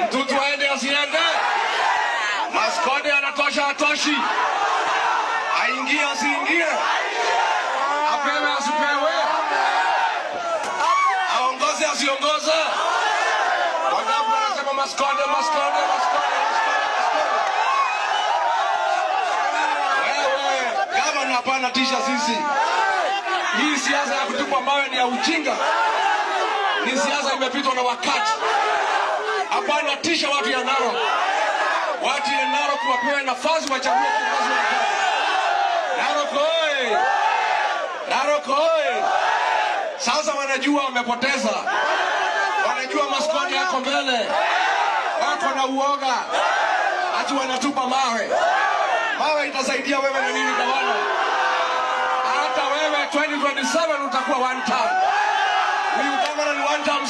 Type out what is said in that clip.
Mtutu aende asiende? Maskode anatosha atoshi? Aingie asiingie? Apewe asipewe? Aongoze asiongoze? Wangapi wanasema maskode? Wewe, gavana hapana tisha sisi. Hii siasa ya kutupa mawe ni ya ujinga. Ni siasa imepitwa na wakati. Hapana tisha watu ya Narok. Watu ya Narok wapewe nafasi wachague kiongozi wa Narok. Narok oi! Narok oi! Sasa wanajua wamepoteza. Wanajua maskoni yako mbele. Watu wana uoga. Ati wanatupa mawe. Mawe itasaidia wewe na nini gavana? Hata wewe 2027 utakuwa one term. Huyu gavana ni one term.